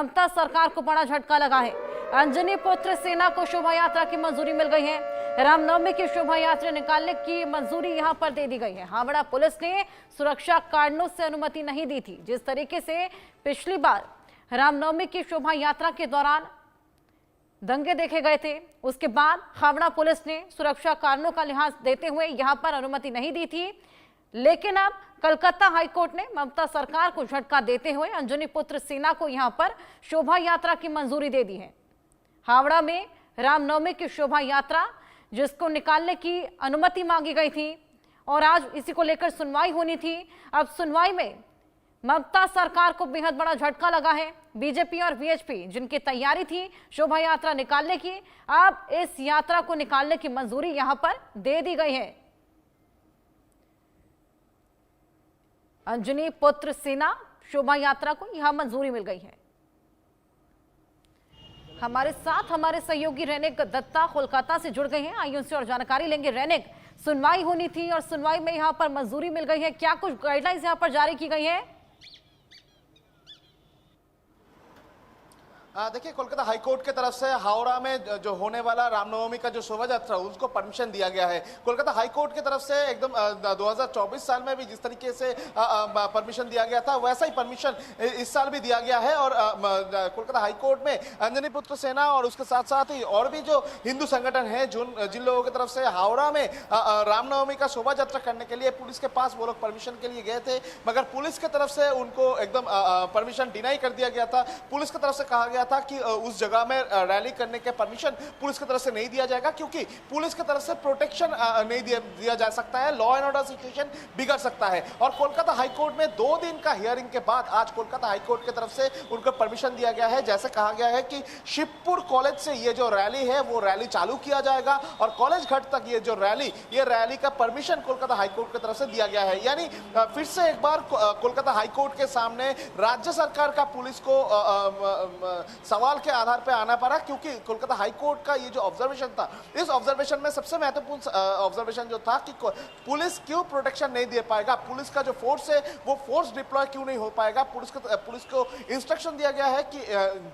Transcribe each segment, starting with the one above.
ममता सरकार को बड़ा झटका लगा है। अंजनी पुत्र सेना को शोभा यात्रा की मंजूरी मिल गई है। रामनवमी की शोभा यात्रा निकालने की मंजूरी यहां पर दे दी गई है। हावड़ा पुलिस ने सुरक्षा कारणों से अनुमति नहीं दी थी। जिस तरीके से पिछली बार रामनवमी की शोभा यात्रा के दौरान दंगे देखे गए थे, उसके बाद हावड़ा पुलिस ने सुरक्षा कारणों का लिहाज देते हुए यहां पर अनुमति नहीं दी थी। लेकिन अब कलकत्ता हाईकोर्ट ने ममता सरकार को झटका देते हुए अंजनी पुत्र सेना को यहां पर शोभा यात्रा की मंजूरी दे दी है। हावड़ा में रामनवमी की शोभा यात्रा जिसको निकालने की अनुमति मांगी गई थी और आज इसी को लेकर सुनवाई होनी थी। अब सुनवाई में ममता सरकार को बेहद बड़ा झटका लगा है। बीजेपी और वीएचपी जिनकी तैयारी थी शोभा यात्रा निकालने की, अब इस यात्रा को निकालने की मंजूरी यहां पर दे दी गई है। अंजनी पुत्र सेना शोभा यात्रा को यहां मंजूरी मिल गई है। हमारे साथ हमारे सहयोगी रैनिक दत्ता कोलकाता से जुड़ गए हैं। आइए उनसे और जानकारी लेंगे। रैनिक, सुनवाई होनी थी और सुनवाई में यहां पर मंजूरी मिल गई है, क्या कुछ गाइडलाइंस यहां पर जारी की गई है? देखिए, कोलकाता हाईकोर्ट की तरफ से हावड़ा में जो होने वाला रामनवमी का जो शोभा यात्रा उसको परमिशन दिया गया है। कोलकाता हाईकोर्ट की तरफ से एकदम 2024 साल में भी जिस तरीके से परमिशन दिया गया था वैसा ही परमिशन इस साल भी दिया गया है। और कोलकाता हाईकोर्ट में अंजनी पुत्र सेना और उसके साथ साथ ही और भी जो हिंदू संगठन है जिन लोगों की तरफ से हावड़ा में रामनवमी का शोभा यात्रा करने के लिए पुलिस के पास वो लोग परमिशन के लिए गए थे, मगर पुलिस की तरफ से उनको एकदम परमिशन डिनाई कर दिया गया था। पुलिस की तरफ से कहा गया था कि उस जगह में रैली करने के परमिशन पुलिस की तरफ से नहीं दिया जाएगा, क्योंकि पुलिस की तरफ से प्रोटेक्शन नहीं दिया जा सकता है, लॉ एंड ऑर्डर सिचुएशन बिगड़ सकता है। और कोलकाता हाईकोर्ट में 2 दिन का हियरिंग के बाद आज कोलकाता हाईकोर्ट की तरफ से उनको परमिशन दिया गया है। जैसे कहा गया है कि शिवपुर कॉलेज से ये जो रैली है वो रैली चालू किया जाएगा और कॉलेज घाट तक ये जो रैली का परमिशन कोलकाता हाईकोर्ट की तरफ से दिया गया है। यानी फिर से एक बार कोलकाता हाईकोर्ट के सामने राज्य सरकार का पुलिस को सवाल के आधार पर आना पड़ा, क्योंकि कोलकाता हाईकोर्ट का ये जो ऑब्जर्वेशन था, इस ऑब्जर्वेशन में सबसे महत्वपूर्ण ऑब्जर्वेशन जो था कि पुलिस क्यों प्रोटेक्शन नहीं दे पाएगा, पुलिस का जो फोर्स है वो फोर्स डिप्लॉय क्यों नहीं हो पाएगा। पुलिस को इंस्ट्रक्शन दिया गया है कि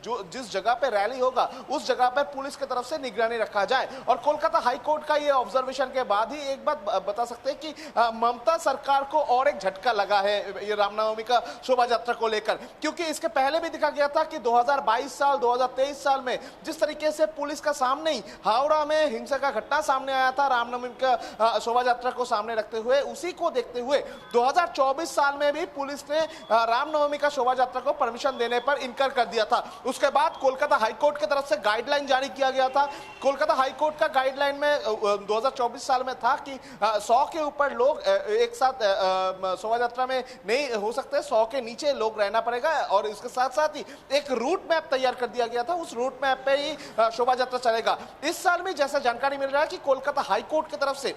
जो जिस जगह पे रैली होगा उस जगह पर पुलिस की तरफ से निगरानी रखा जाए। और कोलकाता हाईकोर्ट का ये ऑब्जर्वेशन के बाद ही एक बात बता सकते हैं कि ममता सरकार को और एक झटका लगा है ये रामनवमी का शोभा यात्रा को लेकर, क्योंकि इसके पहले भी दिखा गया था कि 2022 साल 2023 साल में जिस तरीके से पुलिस का सामने ही हावड़ा में हिंसा का घटना सामने आया था रामनवमी का शोभा यात्रा को सामने रखते हुए, उसी को देखते हुए 2024 साल में भी पुलिस ने रामनवमी का शोभा यात्रा को परमिशन देने पर इनकार कर दिया था। उसके बाद कोलकाता हाईकोर्ट की तरफ से गाइडलाइन जारी किया गया था। कोलकाता हाईकोर्ट का गाइडलाइन में 2024 साल में था कि 100 के ऊपर लोग एक साथ शोभा यात्रा में नहीं हो सकते, 100 के नीचे लोग रहना पड़ेगा। और इसके साथ साथ ही एक रूट मैप तैयार कर दिया गया था, उस रूट मैप पे ही शोभा यात्रा चलेगा। इस साल में जैसा जानकारी मिल रहा है कि कोलकाता हाईकोर्ट की तरफ से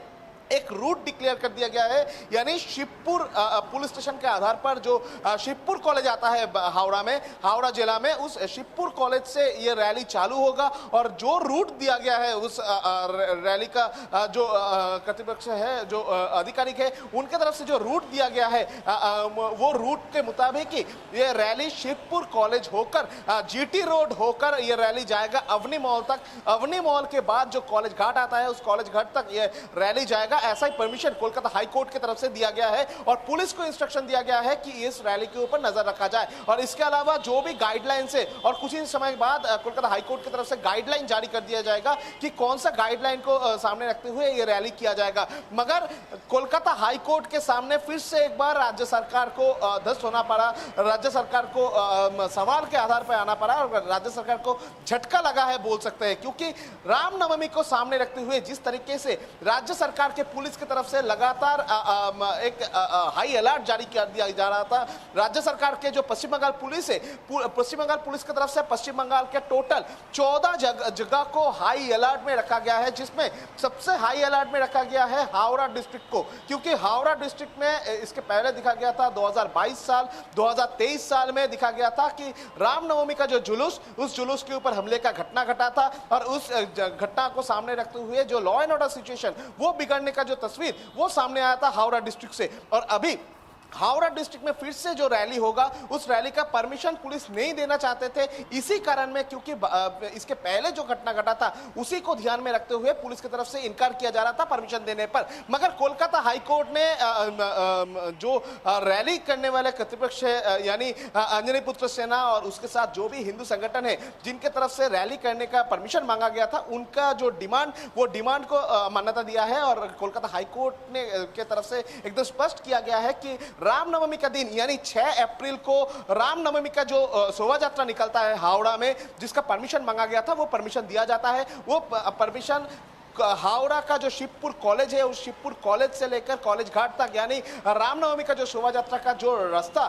एक रूट डिक्लेयर कर दिया गया है, यानी शिवपुर पुलिस स्टेशन के आधार पर जो शिवपुर कॉलेज आता है हावड़ा में, हावड़ा जिला में, उस शिवपुर कॉलेज से ये रैली चालू होगा। और जो रूट दिया गया है उस रैली का जो कर्तृपक्ष है, जो आधिकारिक है, उनके तरफ से जो रूट दिया गया है वो रूट के मुताबिक ही ये रैली शिवपुर कॉलेज होकर जीटी रोड होकर ये रैली जाएगा अवनी मॉल तक। अवनी मॉल के बाद जो कॉलेज घाट आता है उस कॉलेज घाट तक ये रैली जाएगा। ऐसा ही परमिशन कोलकाता हाईकोर्ट की तरफ से दिया गया है और पुलिस को इंस्ट्रक्शन दिया गया है कि इस रैली के ऊपर नजर रखा जाए। और इसके अलावा जो भी गाइडलाइंस है, और कुछ ही समय बाद कोलकाता हाईकोर्ट की तरफ से गाइडलाइन जारी कर दिया जाएगा कि कौन सा गाइडलाइन को सामने रखते हुए यह रैली किया जाएगा। मगर कोलकाता हाईकोर्ट के सामने फिर से एक बार राज्य सरकार को ध्वस्त होना पड़ा, राज्य सरकार को सवाल के आधार पर आना पड़ा और राज्य सरकार को झटका लगा है बोल सकते हैं, क्योंकि रामनवमी को सामने रखते हुए जिस तरीके से राज्य सरकार के पुलिस की तरफ से लगातार एक हाई अलर्ट जारी कर दिया जा रहा था। राज्य सरकार के जो पश्चिम बंगाल पुलिस है, पश्चिम बंगाल पुलिस की तरफ से पश्चिम बंगाल के टोटल 14 जगह को हाई अलर्ट में रखा गया है, जिसमें सबसे हाई अलर्ट में रखा गया है हावड़ा डिस्ट्रिक्ट को, क्योंकि हावड़ा डिस्ट्रिक्ट में इसके पहले दिखा गया था 2022 साल 2023 साल में दिखा गया था कि रामनवमी का जो जुलूस, उस जुलूस के ऊपर हमले का घटना घटा था। और उस घटना को सामने रखते हुए जो लॉ एंड ऑर्डर सिचुएशन वो बिगड़ने का जो तस्वीर वो सामने आया था हावड़ा डिस्ट्रिक्ट से। और अभी हावड़ा डिस्ट्रिक्ट में फिर से जो रैली होगा उस रैली का परमिशन पुलिस नहीं देना चाहते थे। इसी कारण में, क्योंकि इसके पहले जो घटना घटा था उसी को ध्यान में रखते हुए पुलिस की तरफ से इनकार किया जा रहा था परमिशन देने पर। मगर कोलकाता हाईकोर्ट ने जो रैली करने वाले प्रतिपक्ष यानी अंजनी पुत्र सेना और उसके साथ जो भी हिंदू संगठन है जिनके तरफ से रैली करने का परमिशन मांगा गया था, उनका जो डिमांड को मान्यता दिया है। और कोलकाता हाईकोर्ट ने के तरफ से एकदम स्पष्ट किया गया है कि रामनवमी का दिन यानी 6 अप्रैल को रामनवमी का जो शोभा यात्रा निकलता है हावड़ा में, जिसका परमिशन मांगा गया था, वो परमिशन दिया जाता है। वो परमिशन हावड़ा का जो शिवपुर कॉलेज है उस शिवपुर कॉलेज से लेकर कॉलेज घाट तक यानी रामनवमी का जो शोभा यात्रा का जो रास्ता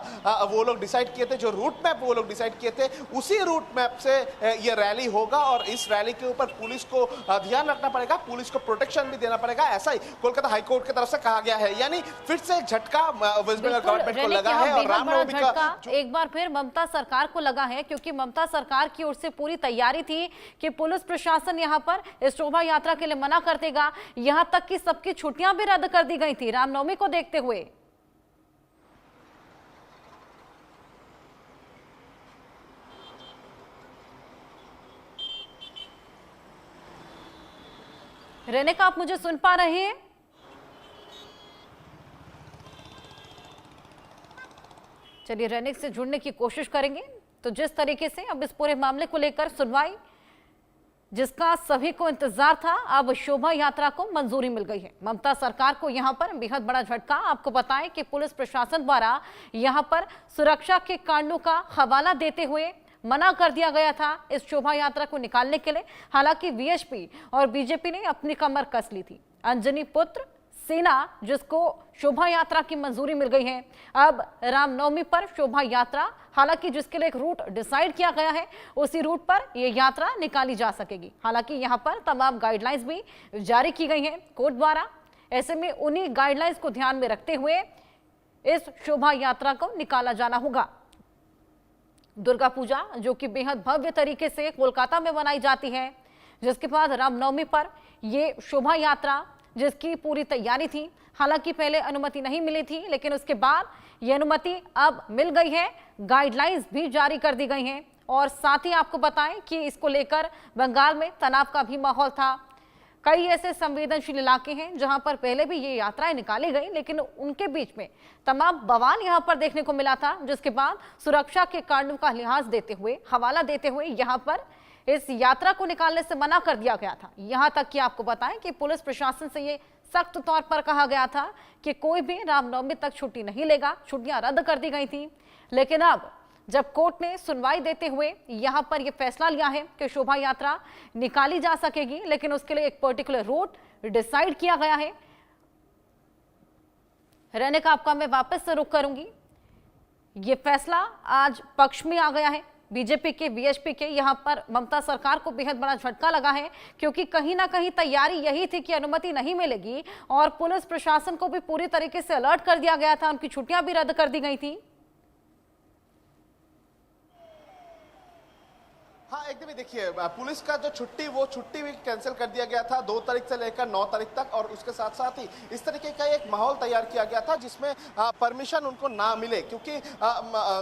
वो लोग डिसाइड किए थे, जो रूट मैप वो लोग डिसाइड किए थे, उसी रूट मैप से ये रैली होगा। और इस रैली के ऊपर पुलिस को ध्यान रखना पड़ेगा, पुलिस को प्रोटेक्शन भी देना पड़ेगा, ऐसा ही कोलकाता हाईकोर्ट की तरफ से कहा गया है। यानी फिर से एक झटका वेस्ट बंगाल गवर्नमेंट को लगा है और रामनवमी का एक बार फिर ममता सरकार को लगा है, क्योंकि ममता सरकार की ओर से पूरी तैयारी थी कि पुलिस प्रशासन यहां पर इस शोभा यात्रा के लिए मना कर देगा। यहां तक कि सबकी छुट्टियां भी रद्द कर दी गई थी रामनवमी को देखते हुए। रेनेका, आप मुझे सुन पा रहे हैं? चलिए रेनेक से जुड़ने की कोशिश करेंगे। तो जिस तरीके से अब इस पूरे मामले को लेकर सुनवाई जिसका सभी को इंतजार था, अब शोभा यात्रा को मंजूरी मिल गई है। ममता सरकार को यहां पर बेहद बड़ा झटका। आपको बताएं कि पुलिस प्रशासन द्वारा यहां पर सुरक्षा के कारणों का हवाला देते हुए मना कर दिया गया था इस शोभा यात्रा को निकालने के लिए। हालांकि वीएचपी और बीजेपी ने अपनी कमर कस ली थी। अंजनी पुत्र सेना जिसको शोभा यात्रा की मंजूरी मिल गई है, अब रामनवमी पर शोभा यात्रा, हालांकि जिसके लिए एक रूट डिसाइड किया गया है उसी रूट पर यह यात्रा निकाली जा सकेगी। हालांकि यहां पर तमाम गाइडलाइंस भी जारी की गई हैं कोर्ट द्वारा। ऐसे में उन्हीं गाइडलाइंस को ध्यान में रखते हुए इस शोभा यात्रा को निकाला जाना होगा। दुर्गा पूजा जो कि बेहद भव्य तरीके से कोलकाता में मनाई जाती है, जिसके बाद रामनवमी पर यह शोभा यात्रा जिसकी पूरी तैयारी थी। हालांकि पहले अनुमति नहीं मिली थी, लेकिन उसके बाद यह अनुमति अब मिल गई है। गाइडलाइंस भी जारी कर दी गई हैं और साथ ही आपको बताएं कि इसको लेकर बंगाल में तनाव का भी माहौल था। कई ऐसे संवेदनशील इलाके हैं जहां पर पहले भी ये यात्राएं निकाली गई, लेकिन उनके बीच में तमाम बवाल यहां पर देखने को मिला था, जिसके बाद सुरक्षा के कारणों का लिहाज देते हुए, हवाला देते हुए यहां पर इस यात्रा को निकालने से मना कर दिया गया था। यहां तक कि आपको बताएं कि पुलिस प्रशासन से ये सख्त तौर पर कहा गया था कि कोई भी रामनवमी तक छुट्टी नहीं लेगा, छुट्टियां रद्द कर दी गई थी। लेकिन अब जब कोर्ट ने सुनवाई देते हुए यहां पर यह फैसला लिया है कि शोभा यात्रा निकाली जा सकेगी, लेकिन उसके लिए एक पर्टिकुलर रूट डिसाइड किया गया है। रहने का आपका मैं वापस से रुख करूंगी। यह फैसला आज पक्ष में आ गया है बीजेपी के, वीएचपी के। यहां पर ममता सरकार को बेहद बड़ा झटका लगा है, क्योंकि कहीं ना कहीं तैयारी यही थी कि अनुमति नहीं मिलेगी और पुलिस प्रशासन को भी पूरी तरीके से अलर्ट कर दिया गया था, उनकी छुट्टियां भी रद्द कर दी गई थी। हाँ, एकदम ही देखिए, पुलिस का जो छुट्टी वो छुट्टी भी कैंसिल कर दिया गया था 2 तारीख से लेकर 9 तारीख तक। और उसके साथ साथ ही इस तरीके का एक माहौल तैयार किया गया था जिसमें परमिशन उनको ना मिले, क्योंकि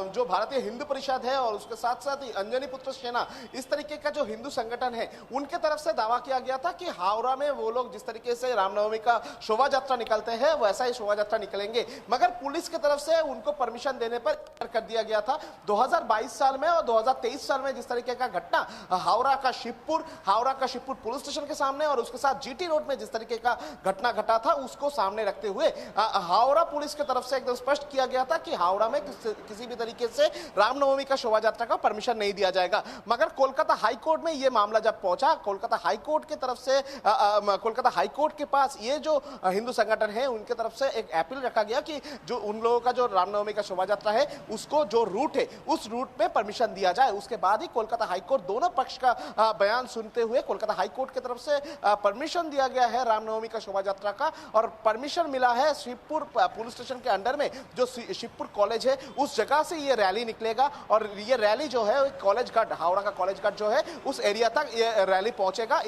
जो भारतीय हिंदू परिषद है और उसके साथ साथ ही अंजनी पुत्र सेना, इस तरीके का जो हिंदू संगठन है, उनके तरफ से दावा किया गया था कि हावड़ा में वो लोग जिस तरीके से रामनवमी का शोभा यात्रा निकलते हैं वैसा ही शोभा यात्रा निकलेंगे। मगर पुलिस की तरफ से उनको परमिशन देने पर कर दिया गया था। 2022 साल में और 2023 साल में जिस तरीके का घटना हावड़ा का शिवपुर पुलिस स्टेशन के सामने और उसके साथ जीटी रोड में जिस तरीके का घटना घटा था, उसको सामने रखते हुए हावड़ा पुलिस की तरफ से एकदम स्पष्ट किया गया था कि हावड़ा में किसी भी तरीके से रामनवमी का शोभा यात्रा का परमिशन नहीं दिया जाएगा। मगर कोलकाता हाईकोर्ट में यह मामला जब पहुंचा, कोलकाता हाईकोर्ट की तरफ से कोलकाता हाईकोर्ट के पास ये जो हिंदू संगठन है उनके तरफ से एक अपील रखा गया कि जो उन लोगों का जो रामनवमी का शोभा यात्रा है उसको जो रूट है उस रूट में परमिशन दिया जाए। उसके बाद ही कोलकाता हाईकोर्ट दोनों पक्ष का बयान सुनते हुए कोलकाता हाईकोर्ट की तरफ से परमिशन दिया गया है रामनवमी का शोभा यात्रा का। और परमिशन मिला है शिवपुर पुलिस स्टेशन के अंडर में जो शिवपुर कॉलेज है उस जगह से ये रैली निकलेगा और ये रैली जो है कॉलेज घाट, हावड़ा का कॉलेज घाट जो है उस एरिया तक ये रैली पहुंचेगा।